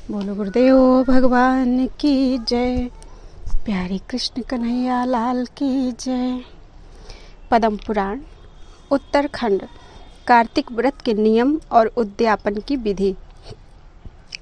बोलो गुरुदेव भगवान की जय। प्यारे कृष्ण कन्हैया लाल की जय। पद्म पुराण उत्तरखंड कार्तिक व्रत के नियम और उद्यापन की विधि।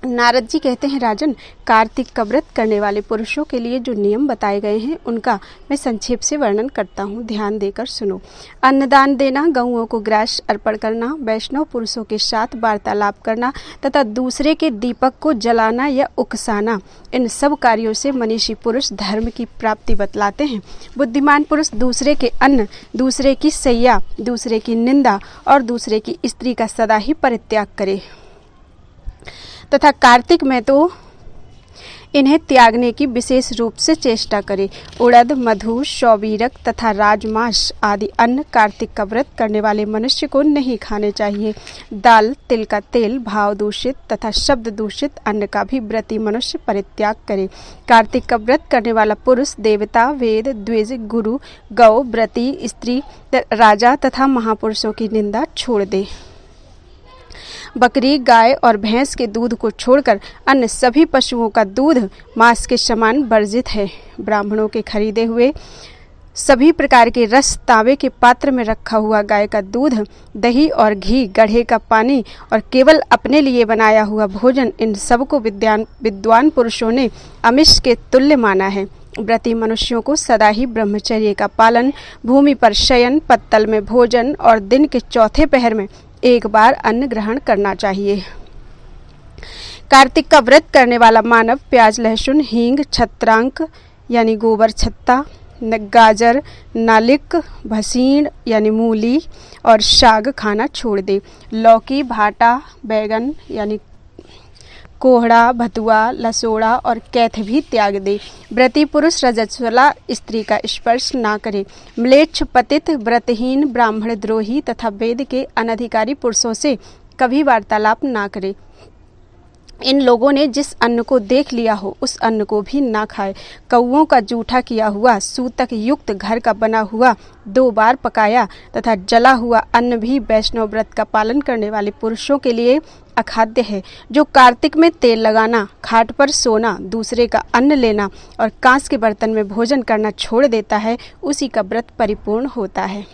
नारद जी कहते हैं, राजन, कार्तिक का व्रत करने वाले पुरुषों के लिए जो नियम बताए गए हैं उनका मैं संक्षेप से वर्णन करता हूँ, ध्यान देकर सुनो। अन्नदान देना, गौओं को ग्रास अर्पण करना, वैष्णव पुरुषों के साथ वार्तालाप करना तथा दूसरे के दीपक को जलाना या उकसाना, इन सब कार्यों से मनीषी पुरुष धर्म की प्राप्ति बतलाते हैं। बुद्धिमान पुरुष दूसरे के अन्न, दूसरे की सैया, दूसरे की निंदा और दूसरे की स्त्री का सदा ही परित्याग करे तथा कार्तिक में तो इन्हें त्यागने की विशेष रूप से चेष्टा करे। उड़द, मधु, शौवीरक तथा राजमांस आदि अन्न कार्तिक का व्रत करने वाले मनुष्य को नहीं खाने चाहिए। दाल, तिल का तेल, भाव दूषित तथा शब्द दूषित अन्न का भी व्रती मनुष्य परित्याग करे। कार्तिक का व्रत करने वाला पुरुष देवता, वेद, द्विज, गुरु, गौ, व्रती, स्त्री, राजा तथा महापुरुषों की निंदा छोड़ दे। बकरी, गाय और भैंस के दूध को छोड़कर अन्य सभी पशुओं का दूध मांस के समान वर्जित है। ब्राह्मणों के खरीदे हुए सभी प्रकार के रस, तांबे के पात्र में रखा हुआ गाय का दूध, दही और घी, गढ़े का पानी और केवल अपने लिए बनाया हुआ भोजन, इन सब को विद्वान पुरुषों ने अमिष के तुल्य माना है। व्रती मनुष्यों को सदा ही ब्रह्मचर्य का पालन, भूमि पर शयन, पत्तल में भोजन और दिन के चौथे पहर में एक बार अन्न ग्रहण करना चाहिए। कार्तिक का व्रत करने वाला मानव प्याज, लहसुन, हींग, छत्रांक यानी गोबर छत्ता, गाजर, नालिक, भसीण यानी मूली और साग खाना छोड़ दे। लौकी, भाटा, बैगन यानी कोहड़ा, भतुआ, लसोड़ा और कैथ भी त्याग दे। व्रती पुरुष रजस्वला स्त्री का स्पर्श ना करे। म्लेच्छ, पतित, व्रतहीन, ब्राह्मण द्रोही तथा वेद के अनधिकारी पुरुषों से कभी वार्तालाप ना करे। इन लोगों ने जिस अन्न को देख लिया हो उस अन्न को भी ना खाए। कौओं का जूठा किया हुआ, सूतक युक्त घर का बना हुआ, 2 बार पकाया तथा जला हुआ अन्न भी वैष्णव व्रत का पालन करने वाले पुरुषों के लिए अखाद्य है। जो कार्तिक में तेल लगाना, खाट पर सोना, दूसरे का अन्न लेना और कांस के बर्तन में भोजन करना छोड़ देता है, उसी का व्रत परिपूर्ण होता है।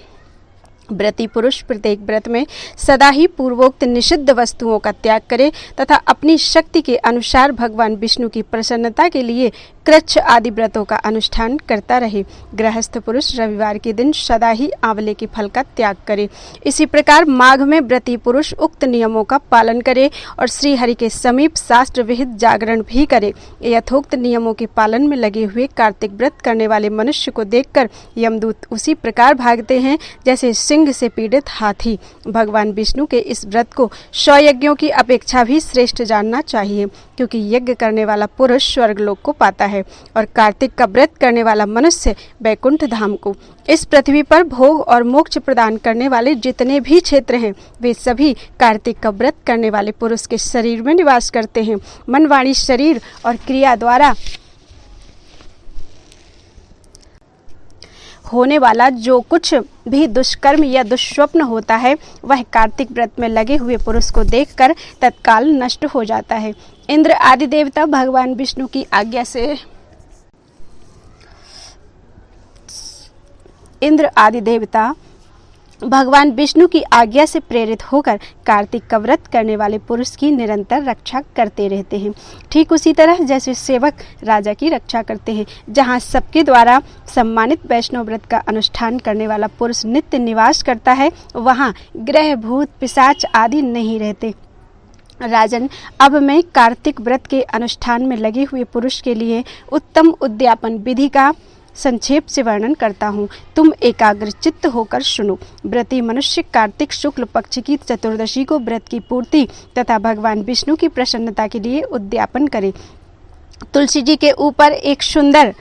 व्रती पुरुष प्रत्येक व्रत में सदा ही पूर्वोक्त निषिद्ध वस्तुओं का त्याग करे तथा अपनी शक्ति के अनुसार भगवान विष्णु की प्रसन्नता के लिए कृच्छ आदि व्रतों का अनुष्ठान करता रहे। गृहस्थ पुरुष रविवार के दिन सदा ही आंवले के फल का त्याग करे। इसी प्रकार माघ में व्रती पुरुष उक्त नियमों का पालन करे और श्री हरि के समीप शास्त्र विहित जागरण भी करे। यथोक्त नियमों के पालन में लगे हुए कार्तिक व्रत करने वाले मनुष्य को देखकर यमदूत उसी प्रकार भागते हैं जैसे सिंह से पीड़ित हाथी। भगवान विष्णु के इस व्रत को 100 यज्ञों की अपेक्षा भी श्रेष्ठ जानना चाहिए, क्योंकि यज्ञ करने वाला पुरुष स्वर्गलोक को पाता है और कार्तिक का व्रत करने वाला मनुष्य वैकुंठ धाम को। इस पृथ्वी पर भोग और मोक्ष प्रदान करने वाले जितने भी क्षेत्र हैं वे सभी कार्तिक का व्रत करने वाले पुरुष के शरीर में निवास करते हैं। मन, वाणी, शरीर और क्रिया द्वारा होने वाला जो कुछ भी दुष्कर्म या दुष्स्वप्न होता है वह कार्तिक व्रत में लगे हुए पुरुष को देखकर तत्काल नष्ट हो जाता है। इंद्र आदि देवता भगवान विष्णु की आज्ञा से प्रेरित होकर कार्तिक का व्रत करने वाले पुरुष की निरंतर रक्षा करते रहते हैं। ठीक उसी तरह जैसे सेवक राजा की रक्षा करते हैं। जहाँ सबके द्वारा सम्मानित वैष्णव व्रत का अनुष्ठान करने वाला पुरुष नित्य निवास करता है, वहाँ ग्रह, भूत, पिशाच आदि नहीं रहते। राजन, अब मैं कार्तिक व्रत के अनुष्ठान में लगे हुए पुरुष के लिए उत्तम उद्यापन विधि का संक्षेप से वर्णन करता हूँ। तुम एकाग्र चित्त होकर सुनो। व्रती मनुष्य कार्तिक शुक्ल पक्ष की चतुर्दशी को व्रत की पूर्ति तथा भगवान विष्णु की प्रसन्नता के लिए उद्यापन करे। तुलसी जी के ऊपर एक सुंदर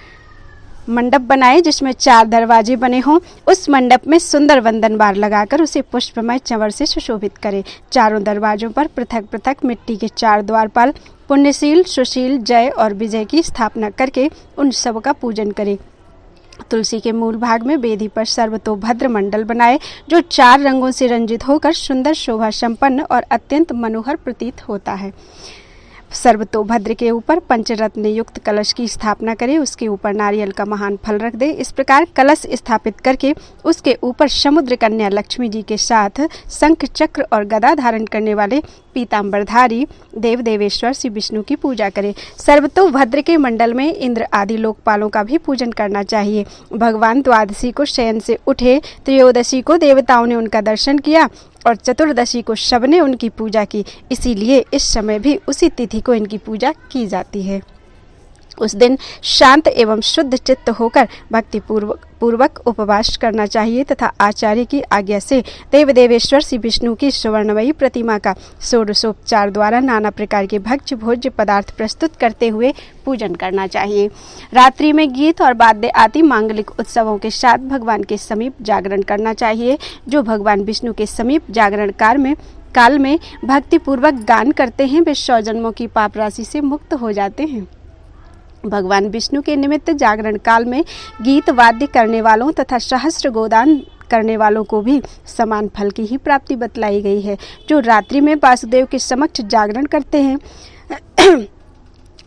मंडप बनाए जिसमें 4 दरवाजे बने हों। उस मंडप में सुंदर वंदन बार लगाकर उसे पुष्पमय चंवर से सुशोभित करे। चारों दरवाजों पर पृथक पृथक मिट्टी के 4 द्वारपाल पुण्यशील, सुशील, जय और विजय की स्थापना करके उन सब का पूजन करे। तुलसी के मूल भाग में वेदी पर सर्वतोभद्र मंडल बनाए जो 4 रंगों से रंजित होकर सुंदर, शोभा संपन्न और अत्यंत मनोहर प्रतीत होता है। सर्वतोभद्र के ऊपर पंचरत्न युक्त कलश की स्थापना करें, उसके ऊपर नारियल का महान फल रख दे। इस प्रकार कलश स्थापित करके उसके ऊपर समुद्र कन्या लक्ष्मी जी के साथ शंख चक्र और गदा धारण करने वाले पीताम्बरधारी देव देवेश्वर श्री विष्णु की पूजा करें। सर्वतोभद्र के मंडल में इंद्र आदि लोकपालों का भी पूजन करना चाहिए। भगवान द्वादशी को शयन से उठे, त्रयोदशी को देवताओं ने उनका दर्शन किया और चतुर्दशी को सबने उनकी पूजा की, इसीलिए इस समय भी उसी तिथि को इनकी पूजा की जाती है। उस दिन शांत एवं शुद्ध चित्त होकर भक्ति पूर्वक उपवास करना चाहिए तथा आचार्य की आज्ञा से देव देवेश्वर श्री विष्णु की स्वर्णमयी प्रतिमा का षोडशोपचार द्वारा नाना प्रकार के भक्ष्य भोज्य पदार्थ प्रस्तुत करते हुए पूजन करना चाहिए। रात्रि में गीत और वाद्य आदि मांगलिक उत्सवों के साथ भगवान के समीप जागरण करना चाहिए। जो भगवान विष्णु के समीप जागरण काल में भक्ति पूर्वक गान करते हैं वे 100 जन्मों की पाप राशि से मुक्त हो जाते हैं। भगवान विष्णु के निमित्त जागरण काल में गीत वाद्य करने वालों तथा सहस्त्र गोदान करने वालों को भी समान फल की ही प्राप्ति बतलाई गई है। जो रात्रि में वासुदेव के समक्ष जागरण करते हैं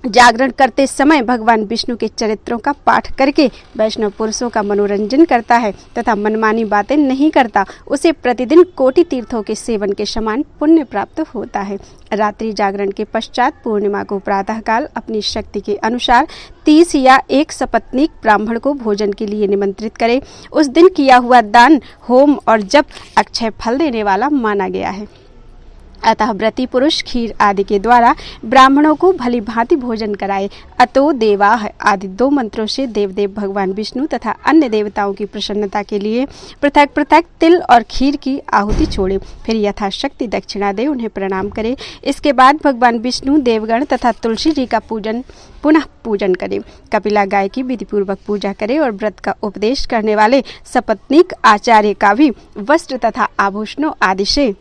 जागरण करते समय भगवान विष्णु के चरित्रों का पाठ करके वैष्णव पुरुषों का मनोरंजन करता है तथा मनमानी बातें नहीं करता, उसे प्रतिदिन कोटि तीर्थों के सेवन के समान पुण्य प्राप्त होता है। रात्रि जागरण के पश्चात पूर्णिमा को प्रातःकाल अपनी शक्ति के अनुसार 30 या 1 सपत्नीक ब्राह्मण को भोजन के लिए निमंत्रित करे। उस दिन किया हुआ दान, होम और जप अक्षय फल देने वाला माना गया है। अतः व्रती पुरुष खीर आदि के द्वारा ब्राह्मणों को भली भांति भोजन कराए। अतो देवाः आदि 2 मंत्रों से देवदेव भगवान विष्णु तथा अन्य देवताओं की प्रसन्नता के लिए पृथक पृथक तिल और खीर की आहुति छोड़े, फिर यथाशक्ति दक्षिणा दे उन्हें प्रणाम करे। इसके बाद भगवान विष्णु, देवगण तथा तुलसी जी का पुनः पूजन करें। कपिला गाय की विधि पूर्वक पूजा करें और व्रत का उपदेश करने वाले सपत्नीक आचार्य का भी वस्त्र तथा आभूषणों आदि से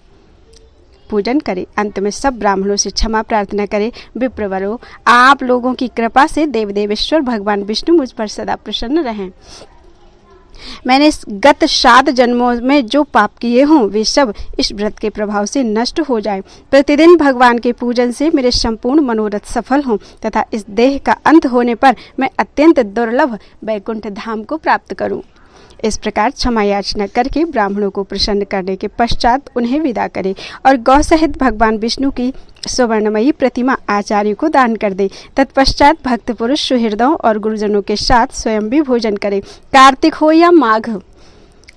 पूजन करें। अंत में सब ब्राह्मणों से क्षमा प्रार्थना करें। विप्रवरों, आप लोगों की कृपा से देव देवेश्वर भगवान विष्णु मुझ पर सदा प्रसन्न रहें। मैंने गत 7 जन्मों में जो पाप किए हों वे सब इस व्रत के प्रभाव से नष्ट हो जाएं। प्रतिदिन भगवान के पूजन से मेरे संपूर्ण मनोरथ सफल हों तथा इस देह का अंत होने पर मैं अत्यंत दुर्लभ वैकुंठ धाम को प्राप्त करूं। इस प्रकार क्षमा याचना करके ब्राह्मणों को प्रसन्न करने के पश्चात उन्हें विदा करें और गौ सहित भगवान विष्णु की स्वर्णमयी प्रतिमा आचार्य को दान कर दे। तत्पश्चात भक्त पुरुष सुहृदों और गुरुजनों के साथ स्वयं भी भोजन करें। कार्तिक हो या माघ,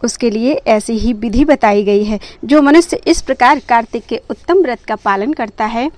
उसके लिए ऐसी ही विधि बताई गई है। जो मनुष्य इस प्रकार कार्तिक के उत्तम व्रत का पालन करता है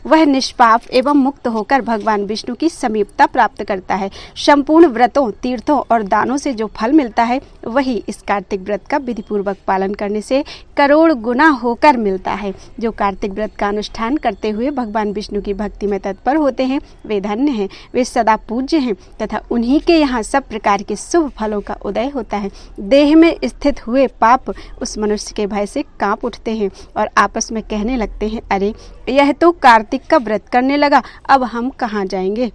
वह निष्पाप एवं मुक्त होकर भगवान विष्णु की समीपता प्राप्त करता है। संपूर्ण व्रतों, तीर्थों और दानों से जो फल मिलता है वही इस कार्तिक व्रत का विधि पूर्वक पालन करने से करोड़ गुना होकर मिलता है। जो कार्तिक व्रत का अनुष्ठान करते हुए भगवान विष्णु की भक्ति में तत्पर होते हैं वे धन्य हैं, वे सदा पूज्य हैं तथा उन्हीं के यहाँ सब प्रकार के शुभ फलों का उदय होता है। देह में स्थित हुए पाप उस मनुष्य के भय से कांप उठते हैं और आपस में कहने लगते हैं, अरे यह तो कार्तिक का व्रत करने लगा, अब हम कहाँ जाएंगे।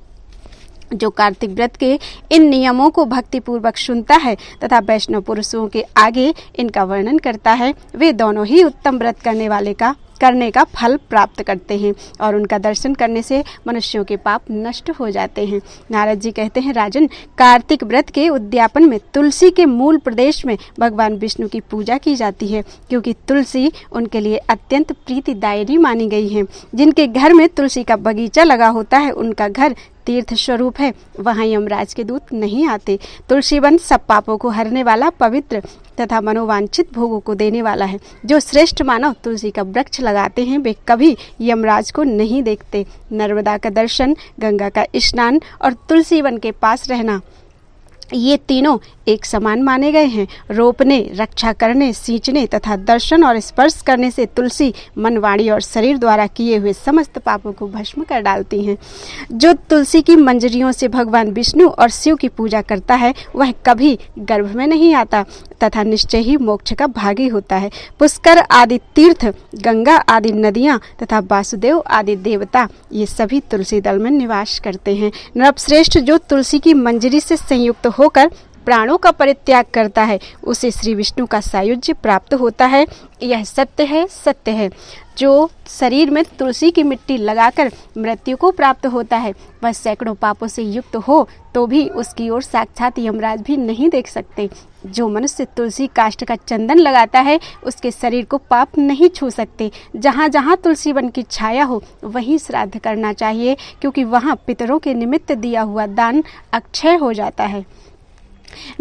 जो कार्तिक व्रत के इन नियमों को भक्ति पूर्वक सुनता है तथा वैष्णव पुरुषों के आगे इनका वर्णन करता है वे दोनों ही उत्तम व्रत करने का फल प्राप्त करते हैं और उनका दर्शन करने से मनुष्यों के पाप नष्ट हो जाते हैं। नारद जी कहते हैं, राजन, कार्तिक व्रत के उद्यापन में तुलसी के मूल प्रदेश में भगवान विष्णु की पूजा की जाती है, क्योंकि तुलसी उनके लिए अत्यंत प्रीतिदायिनी मानी गई है। जिनके घर में तुलसी का बगीचा लगा होता है उनका घर तीर्थ स्वरूप है, वहाँ यमराज के दूत नहीं आते। तुलसी वन सब पापों को हरने वाला, पवित्र तथा मनोवांछित भोगों को देने वाला है। जो श्रेष्ठ मानव तुलसी का वृक्ष लगाते हैं वे कभी यमराज को नहीं देखते। नर्मदा का दर्शन, गंगा का स्नान और तुलसी वन के पास रहना, ये तीनों एक समान माने गए हैं। रोपने, रक्षा करने, सींचने तथा दर्शन और स्पर्श करने से तुलसी मन, वाणी और शरीर द्वारा किए हुए समस्त पापों को भस्म कर डालती हैं। जो तुलसी की मंजरियों से भगवान विष्णु और शिव की पूजा करता है वह कभी गर्भ में नहीं आता तथा निश्चय ही मोक्ष का भागी होता है। पुष्कर आदि तीर्थ, गंगा आदि नदियाँ तथा वासुदेव आदि देवता ये सभी तुलसी दल में निवास करते हैं। नरश्रेष्ठ जो तुलसी की मंजरी से संयुक्त होकर प्राणों का परित्याग करता है उसे श्री विष्णु का सायुज्य प्राप्त होता है। यह सत्य है, सत्य है। जो शरीर में तुलसी की मिट्टी लगाकर मृत्यु को प्राप्त होता है, वह सैकड़ों पापों से युक्त हो तो भी उसकी ओर साक्षात यमराज भी नहीं देख सकते। जो मनुष्य तुलसी काष्ठ का चंदन लगाता है, उसके शरीर को पाप नहीं छू सकते। जहाँ जहाँ तुलसी वन की छाया हो वहीं श्राद्ध करना चाहिए, क्योंकि वहाँ पितरों के निमित्त दिया हुआ दान अक्षय हो जाता है।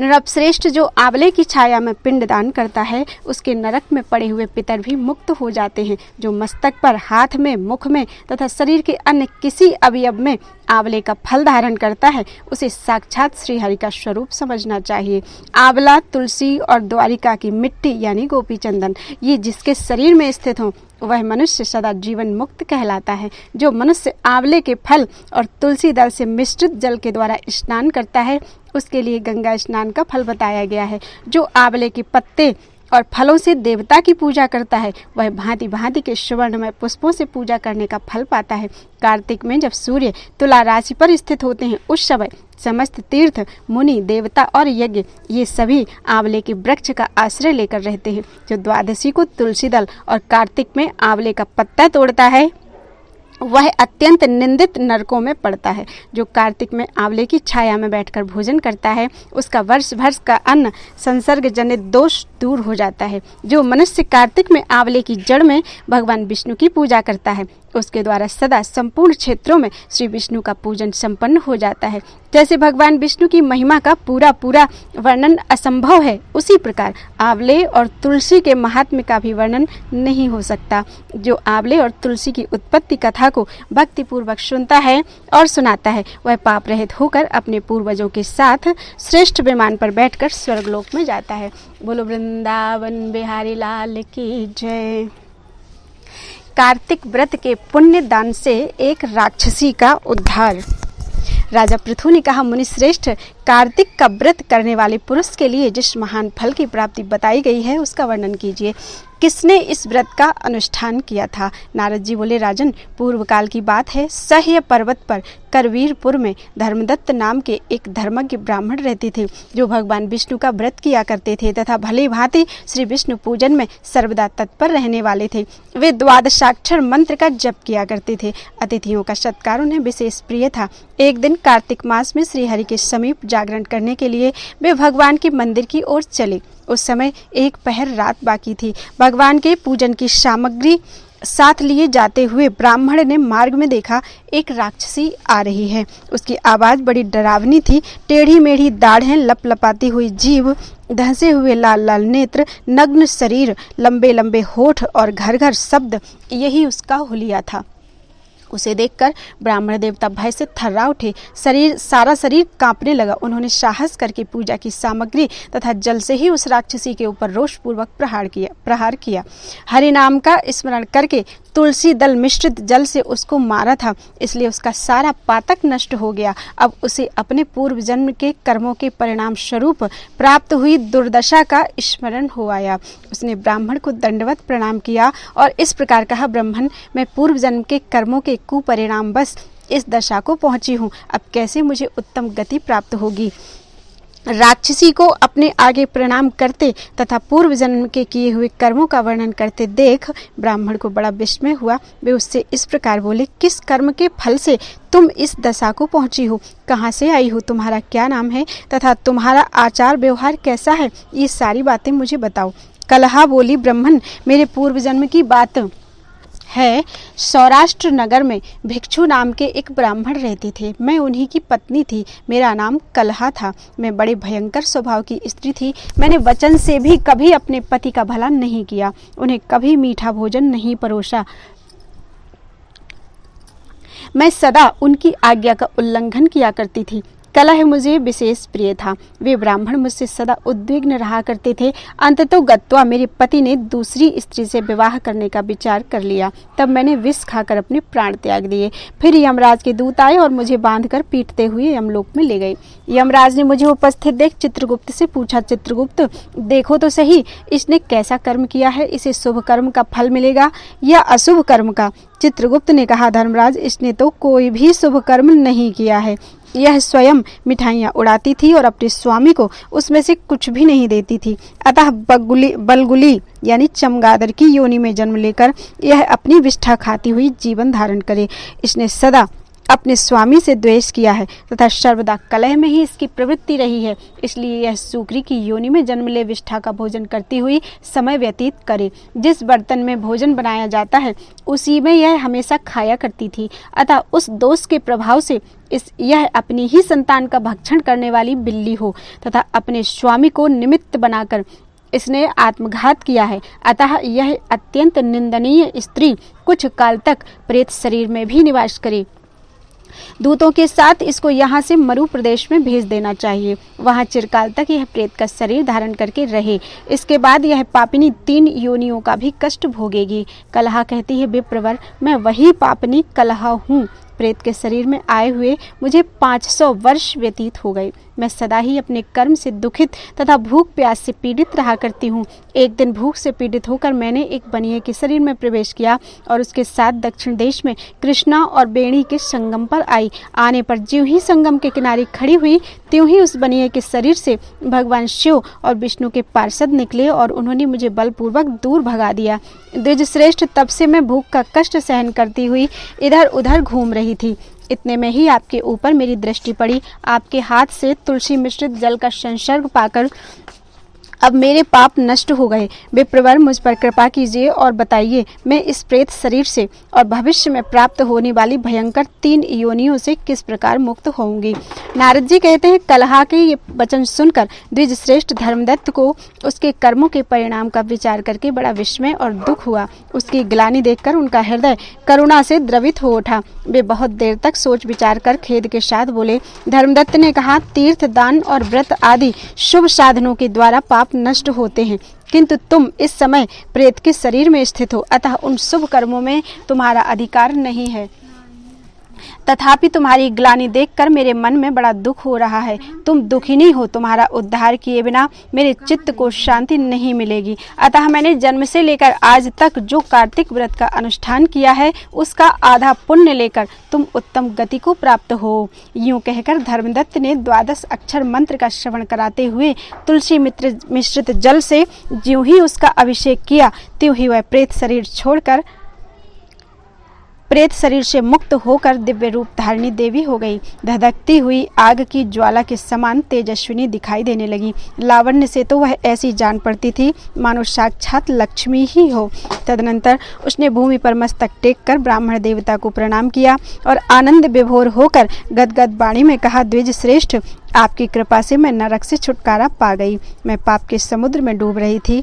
नरपश्रेष्ठ जो आंवले की छाया में पिंड दान करता है, उसके नरक में पड़े हुए पितर भी मुक्त हो जाते हैं। जो मस्तक पर, हाथ में, मुख में तथा शरीर के अन्य किसी अवयव में आंवले का फल धारण करता है, उसे साक्षात श्री हरि का स्वरूप समझना चाहिए। आंवला, तुलसी और द्वारिका की मिट्टी यानी गोपी चंदन, ये जिसके शरीर में स्थित हो वह मनुष्य सदा जीवन मुक्त कहलाता है। जो मनुष्य आंवले के फल और तुलसी दल से मिश्रित जल के द्वारा स्नान करता है, उसके लिए गंगा स्नान का फल बताया गया है। जो आंवले के पत्ते और फलों से देवता की पूजा करता है, वह भांति भांति के सुवर्णमय पुष्पों से पूजा करने का फल पाता है। कार्तिक में जब सूर्य तुला राशि पर स्थित होते हैं, उस समय समस्त तीर्थ, मुनि, देवता और यज्ञ ये सभी आंवले के वृक्ष का आश्रय लेकर रहते हैं। जो द्वादशी को तुलसी दल और कार्तिक में आंवले का पत्ता तोड़ता है, वह अत्यंत निंदित नरकों में पड़ता है। जो कार्तिक में आंवले की छाया में बैठकर भोजन करता है, उसका वर्ष भर का अन्न संसर्ग जनित दोष दूर हो जाता है। जो मनुष्य कार्तिक में आंवले की जड़ में भगवान विष्णु की पूजा करता है, उसके द्वारा सदा संपूर्ण क्षेत्रों में श्री विष्णु का पूजन संपन्न हो जाता है। जैसे भगवान विष्णु की महिमा का पूरा वर्णन असंभव है, उसी प्रकार आंवले और तुलसी के महात्म्य का भी वर्णन नहीं हो सकता। जो आंवले और तुलसी की उत्पत्ति कथा को भक्ति पूर्वक सुनता है और सुनाता है, वह पाप रहित होकर अपने पूर्वजों के साथ श्रेष्ठ विमान पर बैठकर स्वर्गलोक में जाता है। बोलो वृंदावन बिहारी लाल की जय। कार्तिक व्रत के पुण्य दान से एक राक्षसी का उद्धार। राजा पृथु ने कहा, मुनि श्रेष्ठ, कार्तिक का व्रत करने वाले पुरुष के लिए जिस महान फल की प्राप्ति बताई गई है, उसका वर्णन कीजिए। किसने इस व्रत का अनुष्ठान किया था? नारद जी बोले, राजन, पूर्व काल की बात है। सह्य पर्वत पर करवीरपुर में धर्मदत्त नाम के एक धर्मज्ञ ब्राह्मण रहते थे, जो भगवान विष्णु का व्रत किया करते थे तथा भली भांति श्री विष्णु पूजन में सर्वदा तत्पर रहने वाले थे। वे द्वादशाक्षर मंत्र का जप किया करते थे। अतिथियों का सत्कार उन्हें विशेष प्रिय था। एक दिन कार्तिक मास में श्री हरि के समीप जागरण करने के लिए वे भगवान के मंदिर की ओर चले। उस समय एक पहर रात बाकी थी। भगवान के पूजन की सामग्री साथ लिए जाते हुए ब्राह्मण ने मार्ग में देखा, एक राक्षसी आ रही है। उसकी आवाज बड़ी डरावनी थी। टेढ़ी मेढ़ी दाढ़ें, लपलपाती हुई जीभ, धंसे हुए लाल लाल नेत्र, नग्न शरीर, लंबे लंबे होठ और घर घर शब्द, यही उसका हुलिया था। उसे देखकर ब्राह्मण देवता भय से थर्रा उठे। सारा शरीर कांपने लगा। उन्होंने साहस करके पूजा की सामग्री तथा जल से ही उस राक्षसी के ऊपर रोषपूर्वक प्रहार किया। हरि नाम का स्मरण करके तुलसी दल मिश्रित जल से उसको मारा था, इसलिए उसका सारा पातक नष्ट हो गया। अब उसे अपने पूर्व जन्म के कर्मों के परिणाम स्वरूप प्राप्त हुई दुर्दशा का स्मरण हो आया। उसने ब्राह्मण को दंडवत प्रणाम किया और इस प्रकार कहा, ब्राह्मण, मैं पूर्व जन्म के कर्मों के कुपरिणाम बस इस दशा को पहुंची हूँ। अब कैसे मुझे उत्तम गति प्राप्त होगी? राक्षसी को अपने आगे प्रणाम करते तथा पूर्व जन्म के किए हुए कर्मों का वर्णन करते देख ब्राह्मण को बड़ा विस्मय हुआ। वे उससे इस प्रकार बोले, किस कर्म के फल से तुम इस दशा को पहुंची हो? कहाँ से आई हो? तुम्हारा क्या नाम है तथा तुम्हारा आचार व्यवहार कैसा है? ये सारी बातें मुझे बताओ। कलहा बोली, ब्राह्मण, मेरे पूर्व जन्म की बात है। सौराष्ट्र नगर में भिक्षु नाम के एक ब्राह्मण रहते थे। मैं उन्हीं की पत्नी थी। मेरा नाम कलहा था। मैं बड़े भयंकर स्वभाव की स्त्री थी। मैंने वचन से भी कभी अपने पति का भला नहीं किया, उन्हें कभी मीठा भोजन नहीं परोसा। मैं सदा उनकी आज्ञा का उल्लंघन किया करती थी। कलह मुझे विशेष प्रिय था। वे ब्राह्मण मुझसे सदा उद्विग्न रहा करते थे। अंततो गत्वा मेरे पति ने दूसरी स्त्री से विवाह करने का विचार कर लिया। तब मैंने विष खाकर अपने प्राण त्याग दिए। फिर यमराज के दूत आए और मुझे बांधकर पीटते हुए यमलोक में ले गए। यमराज ने मुझे उपस्थित देख चित्रगुप्त से पूछा, चित्रगुप्त, देखो तो सही, इसने कैसा कर्म किया है? इसे शुभ कर्म का फल मिलेगा या अशुभ कर्म का? चित्रगुप्त ने कहा, धर्मराज, इसने तो कोई भी शुभ कर्म नहीं किया है। यह स्वयं मिठाइयाँ उड़ाती थी और अपने स्वामी को उसमें से कुछ भी नहीं देती थी। अतः बलगुली यानी चमगादड़ की योनि में जन्म लेकर यह अपनी विष्ठा खाती हुई जीवन धारण करे। इसने सदा अपने स्वामी से द्वेष किया है तथा सर्वदा कलह में ही इसकी प्रवृत्ति रही है। इसलिए यह सूकरी की योनि में जन्म ले विष्ठा का भोजन करती हुई समय व्यतीत करे। जिस बर्तन में भोजन बनाया जाता है उसी में यह हमेशा खाया करती थी। अतः उस दोष के प्रभाव से यह अपनी ही संतान का भक्षण करने वाली बिल्ली हो तथा अपने स्वामी को निमित्त बनाकर इसने आत्मघात किया है। अतः यह अत्यंत निंदनीय स्त्री कुछ काल तक प्रेत शरीर में भी निवास करे। दूतों के साथ इसको यहाँ से मरु प्रदेश में भेज देना चाहिए। वहाँ चिरकाल तक यह प्रेत का शरीर धारण करके रहे। इसके बाद यह पापिनी 3 योनियों का भी कष्ट भोगेगी। कलहा कहती है, विप्रवर, मैं वही पापिनी कलहा हूँ। प्रेत के शरीर में आए हुए मुझे 500 वर्ष व्यतीत हो गए। मैं सदा ही अपने कर्म से दुखित तथा भूख प्यास से पीड़ित रहा करती हूँ। एक दिन भूख से पीड़ित होकर मैंने एक बनिए के शरीर में प्रवेश किया और उसके साथ दक्षिण देश में कृष्णा और बेणी के संगम पर आई। आने पर ज्यों ही संगम के किनारे खड़ी हुई त्यों ही उस बनिए के शरीर से भगवान शिव और विष्णु के पार्षद निकले और उन्होंने मुझे बलपूर्वक दूर भगा दिया। द्विजश्रेष्ठ, तब से मैं भूख का कष्ट सहन करती हुई इधर उधर घूम रही थी। इतने में ही आपके ऊपर मेरी दृष्टि पड़ी। आपके हाथ से तुलसी मिश्रित जल का संसर्ग पाकर अब मेरे पाप नष्ट हो गए। विप्रवर, मुझ पर कृपा कीजिए और बताइए मैं इस प्रेत शरीर से और भविष्य में प्राप्त होने वाली भयंकर 3 योनियों से किस प्रकार मुक्त होंगी। नारद जी कहते हैं, कलहा के ये वचन सुनकर द्विजश्रेष्ठ धर्मदत्त को उसके कर्मों के परिणाम का विचार करके बड़ा विस्मय और दुख हुआ। उसकी ग्लानि देखकर उनका हृदय करुणा से द्रवित हो उठा। वे बहुत देर तक सोच विचार कर खेद के साथ बोले। धर्मदत्त ने कहा, तीर्थ, दान और व्रत आदि शुभ साधनों के द्वारा पाप नष्ट होते हैं, किंतु तुम इस समय प्रेत के शरीर में स्थित हो, अतः उन शुभ कर्मों में तुम्हारा अधिकार नहीं है। तथापि तुम्हारी ग्लानि देखकर मेरे मन में बड़ा दुख हो रहा है। तुम दुखिनी हो, तुम्हारा उद्धार किए बिना मेरे चित्त को शांति नहीं मिलेगी। अतः मैंने जन्म से लेकर आज तक जो कार्तिक व्रत का अनुष्ठान किया है उसका आधा पुण्य लेकर तुम उत्तम गति को प्राप्त हो। यूं कहकर धर्मदत्त ने 12 अक्षर मंत्र का श्रवण कराते हुए तुलसी मिश्रित जल से ज्यों ही उसका अभिषेक किया त्यों ही वह प्रेत शरीर से मुक्त होकर दिव्य रूप धारिणी देवी हो गई। धधकती हुई आग की ज्वाला के समान तेजस्विनी दिखाई देने लगी। लावण्य से तो वह ऐसी जान पड़ती थी मानो साक्षात लक्ष्मी ही हो। तदनंतर उसने भूमि पर मस्तक टेक कर ब्राह्मण देवता को प्रणाम किया और आनंद विभोर होकर गदगद वाणी में कहा, द्विज श्रेष्ठ, आपकी कृपा से मैं नरक से छुटकारा पा गई। मैं पाप के समुद्र में डूब रही थी,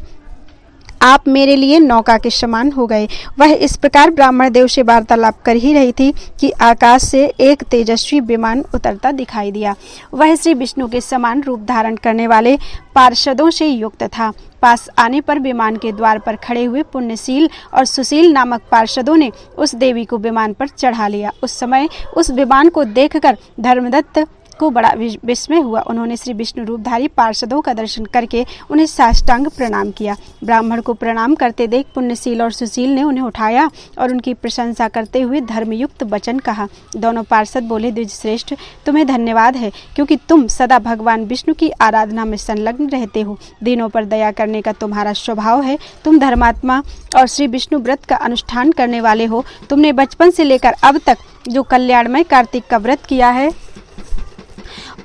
आप मेरे लिए नौका के समान हो गए। वह इस प्रकार ब्राह्मण देव से वार्तालाप कर ही रही थी कि आकाश से एक तेजस्वी विमान उतरता दिखाई दिया। वह श्री विष्णु के समान रूप धारण करने वाले पार्षदों से युक्त था। पास आने पर विमान के द्वार पर खड़े हुए पुण्यशील और सुशील नामक पार्षदों ने उस देवी को विमान पर चढ़ा लिया। उस समय उस विमान को देखकर धर्मदत्त को बड़ा विस्मय हुआ। उन्होंने श्री विष्णु रूपधारी पार्षदों का दर्शन करके उन्हें साष्टांग प्रणाम किया। ब्राह्मण को प्रणाम करते देख पुण्यशील और सुशील ने उन्हें उठाया और उनकी प्रशंसा करते हुए धर्मयुक्त वचन कहा। दोनों पार्षद बोले, द्विज श्रेष्ठ, तुम्हें धन्यवाद है क्योंकि तुम सदा भगवान विष्णु की आराधना में संलग्न रहते हो। दिनों पर दया करने का तुम्हारा स्वभाव है। तुम धर्मात्मा और श्री विष्णु व्रत का अनुष्ठान करने वाले हो। तुमने बचपन से लेकर अब तक जो कल्याणमय कार्तिक का व्रत किया है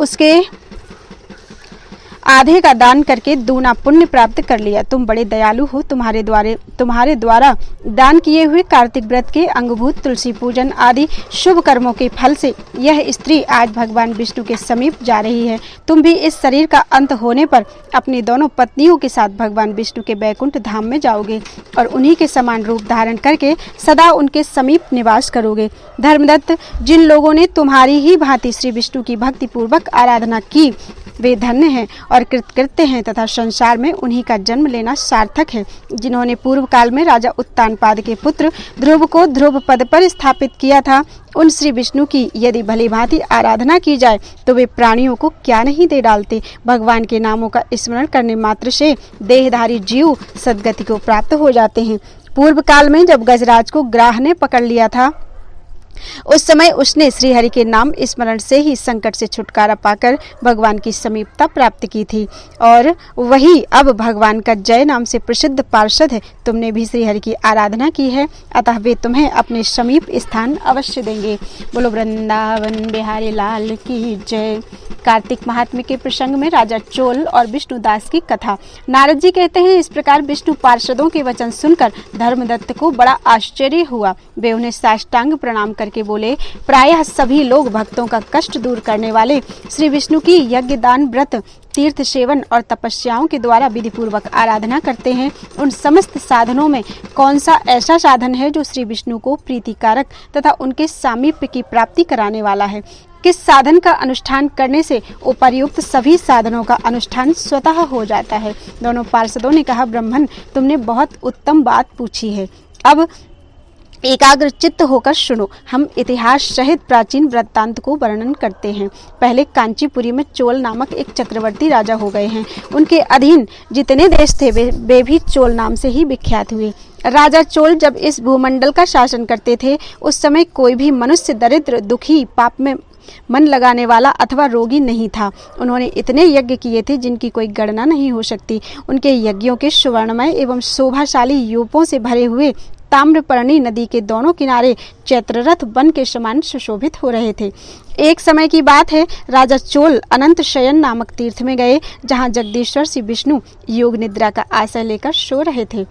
उसके आधे का दान करके दूना पुण्य प्राप्त कर लिया। तुम बड़े दयालु हो। तुम्हारे द्वारा दान किए हुए कार्तिक व्रत के अंगभूत तुलसी पूजन आदि शुभ कर्मों के फल से यह स्त्री आज भगवान विष्णु के समीप जा रही है। तुम भी इस शरीर का अंत होने पर अपनी दोनों पत्नियों के साथ भगवान विष्णु के बैकुंठ धाम में जाओगे और उन्हीं के समान रूप धारण करके सदा उनके समीप निवास करोगे। धर्मदत्त, जिन लोगों ने तुम्हारी ही भांति श्री विष्णु की भक्ति पूर्वक आराधना की वे धन्य हैं और कृतकृत्य हैं तथा संसार में उन्हीं का जन्म लेना सार्थक है। जिन्होंने पूर्व काल में राजा उत्तानपाद के पुत्र ध्रुव को ध्रुव पद पर स्थापित किया था, उन श्री विष्णु की यदि भली भांति आराधना की जाए तो वे प्राणियों को क्या नहीं दे डालते। भगवान के नामों का स्मरण करने मात्र से देहधारी जीव सद्गति को प्राप्त हो जाते हैं। पूर्व काल में जब गजराज को ग्राह ने पकड़ लिया था उस समय उसने श्रीहरि के नाम स्मरण से ही संकट से छुटकारा पाकर भगवान की समीपता प्राप्त की थी और वही अब भगवान का जय नाम से प्रसिद्ध पार्षद है। तुमने भी श्रीहरि की आराधना की है, अतः वे तुम्हें अपने समीप स्थान अवश्य देंगे। बोलो वृंदावन बिहारी लाल की जय। कार्तिक महात्म्य के प्रसंग में राजा चोल और विष्णुदास की कथा। नारद जी कहते हैं, इस प्रकार विष्णु पार्षदों के वचन सुनकर धर्मदत्त को बड़ा आश्चर्य हुआ। वे उन्हें साष्टांग प्रणाम करके बोले, प्रायः सभी लोग भक्तों का कष्ट दूर करने वाले श्री विष्णु की यज्ञ दान व्रत तीर्थ सेवन और तपस्याओं के द्वारा विधि पूर्वक आराधना करते हैं। उन समस्त साधनों में कौन सा ऐसा साधन है जो श्री विष्णु को प्रीतिकारक तथा उनके सामीप्य की प्राप्ति कराने वाला है? किस साधन का अनुष्ठान करने से उपर्युक्त सभी साधनों का अनुष्ठान स्वतः हो जाता है? दोनों पार्षदों ने कहा, ब्राह्मण, तुमने बहुत उत्तम बात पूछी है। अब एकाग्र चित्त होकर सुनो। हम इतिहास सहित प्राचीन वृत्तांत को वर्णन करते हैं। पहले कांचीपुरी में चोल नामक एक चक्रवर्ती राजा हो गए हैं। उनके अधीन जितने देश थे वे भी चोल नाम से ही विख्यात हुए। राजा चोल जब इस भूमंडल का शासन करते थे, उस समय कोई भी मनुष्य दरिद्र, दुखी, पाप में मन लगाने वाला अथवा रोगी नहीं था। उन्होंने इतने यज्ञ किए थे जिनकी कोई गणना नहीं हो सकती। उनके यज्ञों के सुवर्णमय एवं शोभाशाली यूपों से भरे हुए ताम्रपर्णी नदी के दोनों किनारे चैत्ररथ वन के समान सुशोभित हो रहे थे। एक समय की बात है, राजा चोल अनंत शयन नामक तीर्थ में गए, जहाँ जगदीश्वर श्री विष्णु योग निद्रा का आश्रय लेकर सो रहे थे।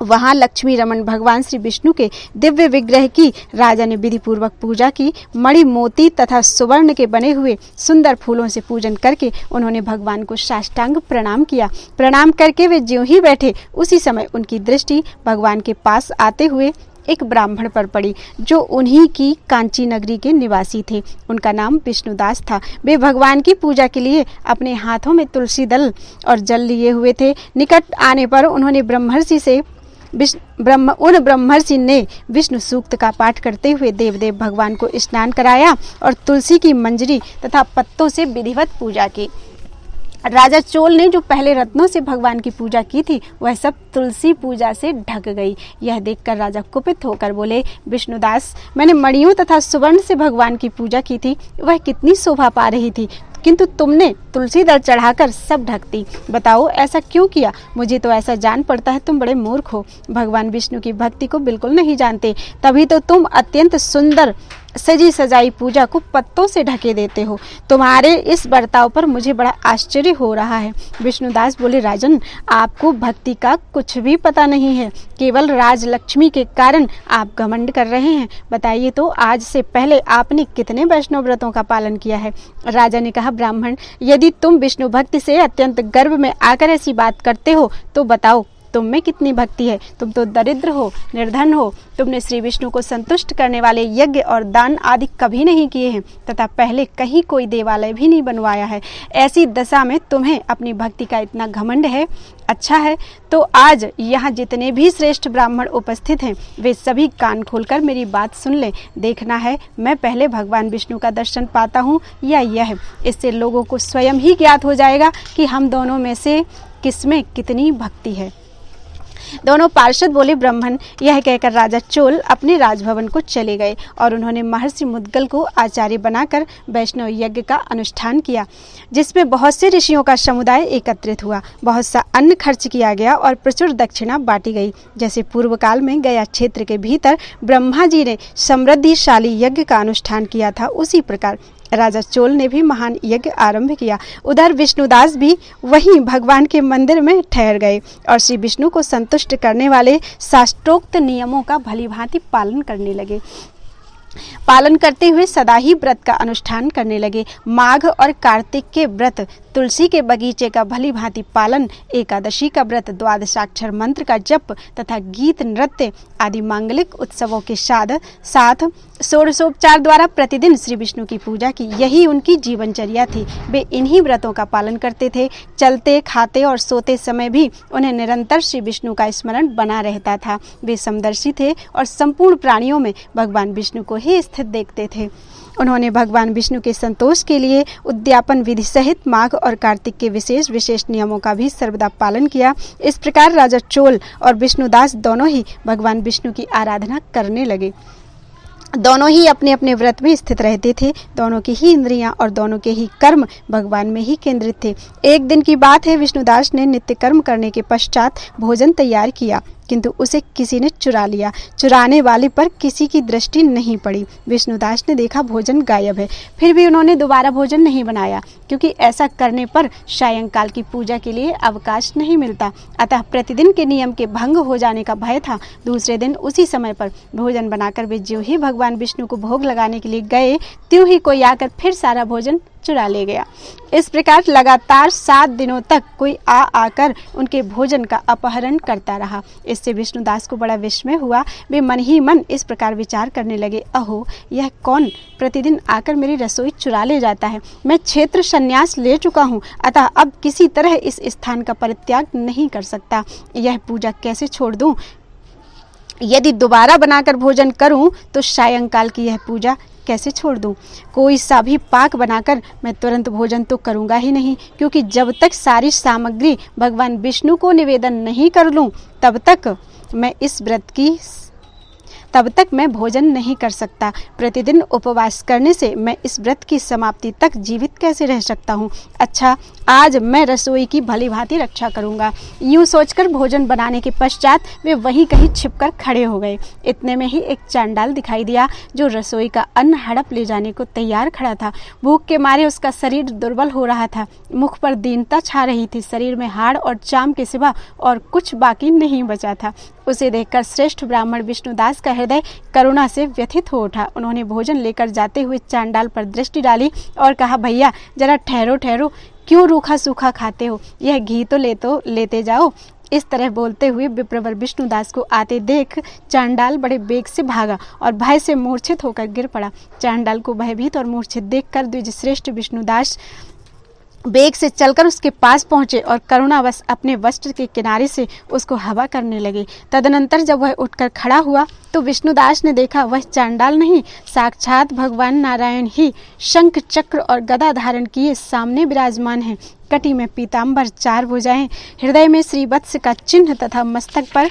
वहां लक्ष्मी रमन भगवान श्री विष्णु के दिव्य विग्रह की राजा ने विधि पूर्वक पूजा की। मणि, मोती तथा सुवर्ण के बने हुए सुंदर फूलों से पूजन करके उन्होंने भगवान को साष्टांग प्रणाम किया। प्रणाम करके वे ज्यों ही बैठे, उसी समय उनकी दृष्टि भगवान के पास आते हुए एक ब्राह्मण पर पड़ी, जो उन्हीं की कांची नगरी के निवासी थे। उनका नाम विष्णुदास था। वे भगवान की पूजा के लिए अपने हाथों में तुलसी दल और जल लिए हुए थे। निकट आने पर उन्होंने ब्रह्मर्षि ने विष्णु सूक्त का पाठ करते हुए देवदेव भगवान को स्नान कराया और तुलसी की मंजरी तथा पत्तों से विधिवत पूजा की। राजा चोल ने जो पहले रत्नों से भगवान की पूजा की थी, वह सब तुलसी पूजा से ढक गई। यह देखकर राजा कुपित होकर बोले, विष्णुदास, मैंने मणियों तथा सुवर्ण से भगवान की पूजा की थी, वह कितनी शोभा पा रही थी, किंतु तुमने तुलसी दल चढ़ाकर सब ढक दी। बताओ ऐसा क्यों किया? मुझे तो ऐसा जान पड़ता है तुम बड़े मूर्ख हो, भगवान विष्णु की भक्ति को बिल्कुल नहीं जानते, तभी तो तुम अत्यंत सुंदर सजी सजाई पूजा को पत्तों से ढके देते हो। तुम्हारे इस बर्ताव पर मुझे बड़ा आश्चर्य हो रहा है। विष्णुदास बोले, राजन, आपको भक्ति का कुछ भी पता नहीं है, केवल राजलक्ष्मी के कारण आप घमंड कर रहे हैं। बताइए तो, आज से पहले आपने कितने वैष्णव व्रतों का पालन किया है? राजा ने कहा, ब्राह्मण, यदि तुम विष्णु भक्ति से अत्यंत गर्व में आकर ऐसी बात करते हो तो बताओ तुम में कितनी भक्ति है? तुम तो दरिद्र हो, निर्धन हो। तुमने श्री विष्णु को संतुष्ट करने वाले यज्ञ और दान आदि कभी नहीं किए हैं तथा पहले कहीं कोई देवालय भी नहीं बनवाया है। ऐसी दशा में तुम्हें अपनी भक्ति का इतना घमंड है। अच्छा है, तो आज यहाँ जितने भी श्रेष्ठ ब्राह्मण उपस्थित हैं, वे सभी कान खोलकर मेरी बात सुन लें। देखना है मैं पहले भगवान विष्णु का दर्शन पाता हूँ या यह। इससे लोगों को स्वयं ही ज्ञात हो जाएगा कि हम दोनों में से किसमें कितनी भक्ति है। दोनों पार्षद बोले, ब्राह्मण। यह कहकर राजा चोल अपने राजभवन को चले गए और उन्होंने महर्षि मुद्गल को आचार्य बनाकर वैष्णव यज्ञ का अनुष्ठान किया, जिसमें बहुत से ऋषियों का समुदाय एकत्रित हुआ। बहुत सा अन्न खर्च किया गया और प्रचुर दक्षिणा बांटी गई। जैसे पूर्व काल में गया क्षेत्र के भीतर ब्रह्मा जी ने समृद्धिशाली यज्ञ का अनुष्ठान किया था, उसी प्रकार राजा चोल ने भी महान यज्ञ आरंभ किया। उधर विष्णुदास भी वहीं भगवान के मंदिर में ठहर गए और श्री विष्णु को संतुष्ट करने वाले शास्त्रोक्त नियमों का भलीभांति पालन करने लगे। पालन करते हुए सदा ही व्रत का अनुष्ठान करने लगे। माघ और कार्तिक के व्रत, तुलसी के बगीचे का भली भांति पालन, एकादशी का व्रत, द्वादशाक्षर मंत्र का जप तथा गीत नृत्य आदि मांगलिक उत्सवों के साथ षोडशोपचार द्वारा प्रतिदिन श्री विष्णु की पूजा की, यही उनकी जीवनचर्या थी। वे इन्हीं व्रतों का पालन करते थे। चलते, खाते और सोते समय भी उन्हें निरंतर श्री विष्णु का स्मरण बना रहता था। वे समदर्शी थे और संपूर्ण प्राणियों में भगवान विष्णु को ही स्थित देखते थे। उन्होंने भगवान विष्णु के संतोष के लिए उद्यापन विधि सहित माघ और कार्तिक के विशेष नियमों का भी सर्वदा पालन किया। इस प्रकार राजा चोल और विष्णुदास दोनों ही भगवान विष्णु की आराधना करने लगे। दोनों ही अपने अपने व्रत में स्थित रहते थे। दोनों की ही इंद्रियां और दोनों के ही कर्म भगवान में ही केंद्रित थे। एक दिन की बात है, विष्णुदास ने नित्य कर्म करने के पश्चात भोजन तैयार किया, किंतु उसे किसी ने चुरा लिया। चुराने वाले पर किसी की दृष्टि नहीं पड़ी। विष्णुदास ने देखा भोजन गायब है, फिर भी उन्होंने दोबारा भोजन नहीं बनाया, क्योंकि ऐसा करने पर सायंकाल की पूजा के लिए अवकाश नहीं मिलता। अतः प्रतिदिन के नियम के भंग हो जाने का भय था। दूसरे दिन उसी समय पर भोजन बनाकर वे ज्यों ही भगवान विष्णु को भोग लगाने के लिए गए, त्यों ही कोई आकर फिर सारा भोजन चुरा ले गया। इस प्रकार लगातार 7 दिनों तक कोई आकर उनके भोजन का अपहरण करता रहा। इससे विष्णुदास को बड़ा विस्मय हुआ। वे मन ही मन इस प्रकार विचार करने लगे, अहो, यह कौन प्रतिदिन आकर मेरी रसोई चुरा ले जाता है। मैं क्षेत्र संन्यास ले चुका हूँ, अतः अब किसी तरह इस स्थान का परित्याग नहीं कर सकता। यह पूजा कैसे छोड़ दूं? यदि दोबारा बनाकर भोजन करूं तो सायंकाल की यह पूजा कैसे छोड़ दूं? कोई सा भी पाक बनाकर मैं तुरंत भोजन तो करूंगा ही नहीं, क्योंकि जब तक सारी सामग्री भगवान विष्णु को निवेदन नहीं कर लूं, तब तक मैं भोजन नहीं कर सकता। प्रतिदिन उपवास करने से मैं इस व्रत की समाप्ति तक जीवित कैसे रह सकता हूँ? अच्छा, आज मैं रसोई की भली भांति रक्षा करूंगा। यूं सोचकर भोजन बनाने के पश्चात वे वहीं कहीं छिपकर खड़े हो गए। इतने में ही एक चांडाल दिखाई दिया, जो रसोई का अन्न हड़प ले जाने को तैयार खड़ा था। भूख के मारे उसका शरीर दुर्बल हो रहा था, मुख पर दीनता छा रही थी, शरीर में हाड़ और चाम के सिवा और कुछ बाकी नहीं बचा था। उसे देखकर श्रेष्ठ ब्राह्मण विष्णुदास का हृदय करुणा से व्यथित हो उठा। उन्होंने भोजन लेकर जाते हुए चांडाल पर दृष्टि डाली और कहा, भैया जरा ठहरो ठहरो, क्यों रूखा सूखा खाते हो? यह घी तो लेते जाओ। इस तरह बोलते हुए विप्रवर विष्णुदास को आते देख चांडाल बड़े बेग से भागा और भय से मूर्छित होकर गिर पड़ा। चांडाल को भयभीत और मूर्छित देखकर द्विजश्रेष्ठ विष्णुदास बेग से चलकर उसके पास पहुंचे और करुणावश अपने वस्त्र के किनारे से उसको हवा करने लगे। तदनंतर जब वह उठकर खड़ा हुआ तो विष्णुदास ने देखा वह चांडाल नहीं, साक्षात भगवान नारायण ही शंख चक्र और गदा धारण किए सामने विराजमान हैं। कटी में पीताम्बर, 4 भुजाएं, हृदय में श्रीवत्स का चिन्ह तथा मस्तक पर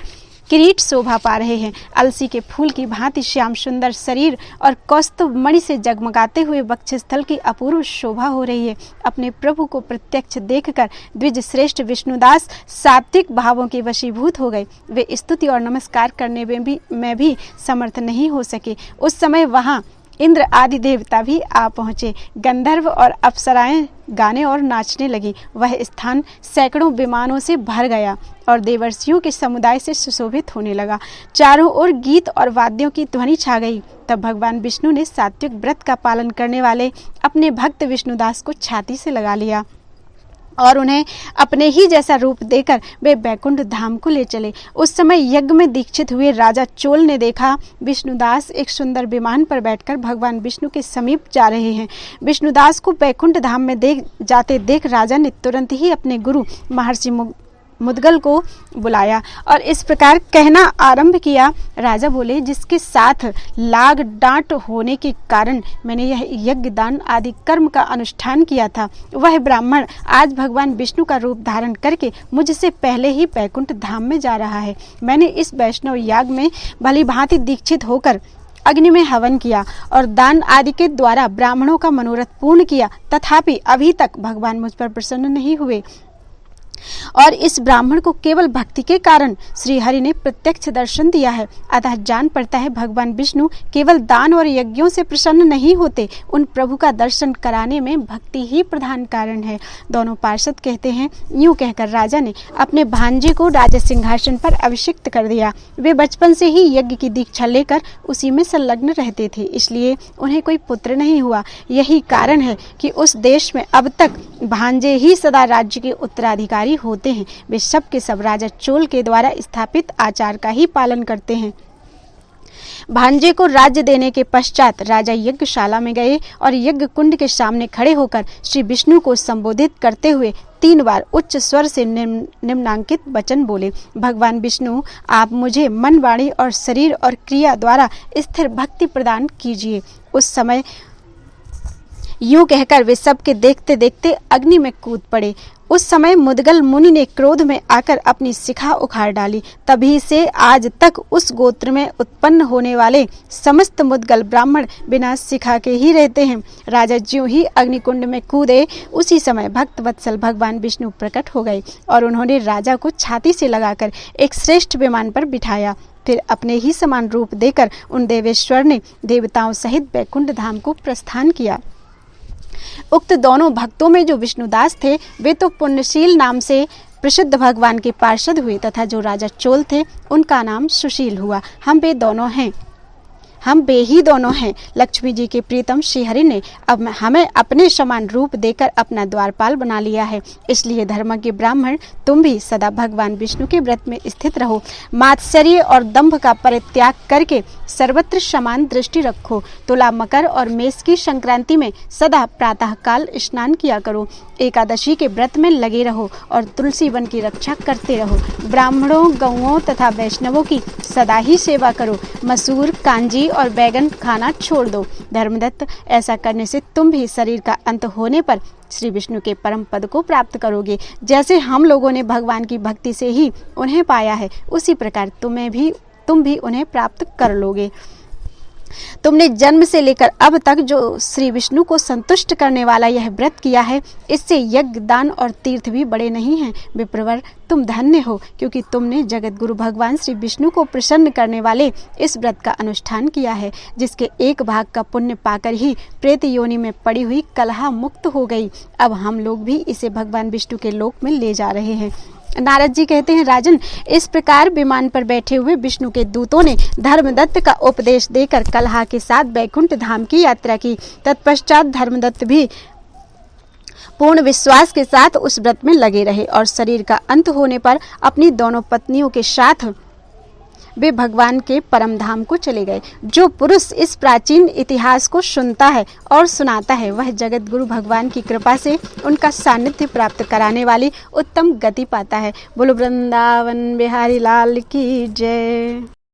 किरीट शोभा पा रहे हैं। अलसी के फूल की भांति श्याम सुंदर शरीर और कौस्तुभ मणि से जगमगाते हुए वक्षस्थल की अपूर्व शोभा हो रही है। अपने प्रभु को प्रत्यक्ष देखकर द्विज श्रेष्ठ विष्णुदास सात्विक भावों के वशीभूत हो गए। वे स्तुति और नमस्कार करने में भी समर्थ नहीं हो सके। उस समय वहां इंद्र आदि देवता भी आ पहुँचे। गंधर्व और अप्सराएं गाने और नाचने लगी। वह स्थान सैकड़ों विमानों से भर गया और देवर्षियों के समुदाय से सुशोभित होने लगा। चारों ओर गीत और वाद्यों की ध्वनि छा गई। तब भगवान विष्णु ने सात्विक व्रत का पालन करने वाले अपने भक्त विष्णुदास को छाती से लगा लिया और उन्हें अपने ही जैसा रूप देकर वे बैकुंठ धाम को ले चले। उस समय यज्ञ में दीक्षित हुए राजा चोल ने देखा विष्णुदास एक सुंदर विमान पर बैठकर भगवान विष्णु के समीप जा रहे हैं। विष्णुदास को बैकुंठ धाम में जाते देख राजा ने तुरंत ही अपने गुरु महर्षि मुद्गल को बुलाया और इस प्रकार कहना आरंभ किया। राजा बोले, जिसके साथ लाग डांट होने के कारण मैंने यह यज्ञ दान आदि कर्म का अनुष्ठान किया था, वह ब्राह्मण आज भगवान विष्णु का रूप धारण करके मुझसे पहले ही बैकुंठ धाम में जा रहा है। मैंने इस वैष्णव याग में भली भांति दीक्षित होकर अग्नि में हवन किया और दान आदि के द्वारा ब्राह्मणों का मनोरथ पूर्ण किया, तथापि अभी तक भगवान मुझ पर प्रसन्न नहीं हुए और इस ब्राह्मण को केवल भक्ति के कारण श्री हरि ने प्रत्यक्ष दर्शन दिया है। अतः जान पड़ता है भगवान विष्णु केवल दान और यज्ञों से प्रसन्न नहीं होते, उन प्रभु का दर्शन कराने में भक्ति ही प्रधान कारण है। दोनों पार्षद कहते हैं, यूं कहकर राजा ने अपने भांजे को राजा सिंहासन पर अभिषिक्त कर दिया। वे बचपन से ही यज्ञ की दीक्षा लेकर उसी में संलग्न रहते थे, इसलिए उन्हें कोई पुत्र नहीं हुआ। यही कारण है कि उस देश में अब तक भांजे ही सदा राज्य के उत्तराधिकारी होते हैं। वे सब के सब राजा चोल के द्वारा स्थापित आचार का ही पालन करते हैं। भांजे को राज्य देने के पश्चात राजा यज्ञशाला में गए और यज्ञ कुंड के सामने खड़े होकर श्री विष्णु को संबोधित करते हुए 3 बार उच्च स्वर से निम्नांकित वचन बोले। भगवान विष्णु, आप मुझे मन, वाणी और शरीर और क्रिया द्वारा स्थिर भक्ति प्रदान कीजिए। उस समय यूं कहकर वे सबके देखते देखते अग्नि में कूद पड़े। उस समय मुदगल मुनि ने क्रोध में आकर अपनी शिखा उखाड़ डाली। तभी से आज तक उस गोत्र में उत्पन्न होने वाले समस्त मुदगल ब्राह्मण बिना शिखा के ही रहते हैं। राजा ज्यों ही अग्निकुंड में कूदे, उसी समय भक्त वत्सल भगवान विष्णु प्रकट हो गए और उन्होंने राजा को छाती से लगाकर एक श्रेष्ठ विमान पर बिठाया। फिर अपने ही समान रूप देकर उन देवेश्वर ने देवताओं सहित बैकुंठ धाम को प्रस्थान किया। उक्त दोनों भक्तों में जो विष्णुदास थे, वे तो पुण्यशील नाम से प्रसिद्ध भगवान के पार्षद हुए तथा जो राजा चोल थे, उनका नाम सुशील हुआ। हम वे ही दोनों हैं। लक्ष्मी जी के प्रीतम श्रीहरि ने अब हमें अपने समान रूप देकर अपना द्वारपाल बना लिया है। इसलिए धर्मज्ञ ब्राह्मण, तुम भी सदा भगवान विष्णु के व्रत में स्थित रहो। मात्सर्य और दंभ का परित्याग करके सर्वत्र समान दृष्टि रखो। तुला, मकर और मेष की संक्रांति में सदा प्रातः काल स्नान किया करो। एकादशी के व्रत में लगे रहो और तुलसी वन की रक्षा करते रहो। ब्राह्मणों, गौओं तथा वैष्णवों की सदा ही सेवा करो। मसूर, कांजी और बैगन खाना छोड़ दो। धर्मदत्त, ऐसा करने से तुम भी शरीर का अंत होने पर श्री विष्णु के परम पद को प्राप्त करोगे। जैसे हम लोगों ने भगवान की भक्ति से ही उन्हें पाया है, उसी प्रकार तुम भी उन्हें प्राप्त कर लोगे। तुमने जन्म से लेकर अब तक जो श्री विष्णु को संतुष्ट करने वाला यह व्रत किया है, इससे यज्ञ, दान और तीर्थ भी बड़े नहीं हैं। विप्रवर, तुम धन्य हो, क्योंकि तुमने जगत गुरु भगवान श्री विष्णु को प्रसन्न करने वाले इस व्रत का अनुष्ठान किया है, जिसके एक भाग का पुण्य पाकर ही प्रेत योनि में पड़ी हुई कलहा मुक्त हो गई। अब हम लोग भी इसे भगवान विष्णु के लोक में ले जा रहे हैं। नारद जी कहते हैं, राजन, इस प्रकार विमान पर बैठे हुए विष्णु के दूतों ने धर्मदत्त का उपदेश देकर कलहा के साथ बैकुंठ धाम की यात्रा की। तत्पश्चात धर्मदत्त भी पूर्ण विश्वास के साथ उस व्रत में लगे रहे और शरीर का अंत होने पर अपनी दोनों पत्नियों के साथ वे भगवान के परम धाम को चले गए। जो पुरुष इस प्राचीन इतिहास को सुनता है और सुनाता है, वह जगत गुरु भगवान की कृपा से उनका सानिध्य प्राप्त कराने वाली उत्तम गति पाता है। बोलो वृंदावन बिहारी लाल की जय।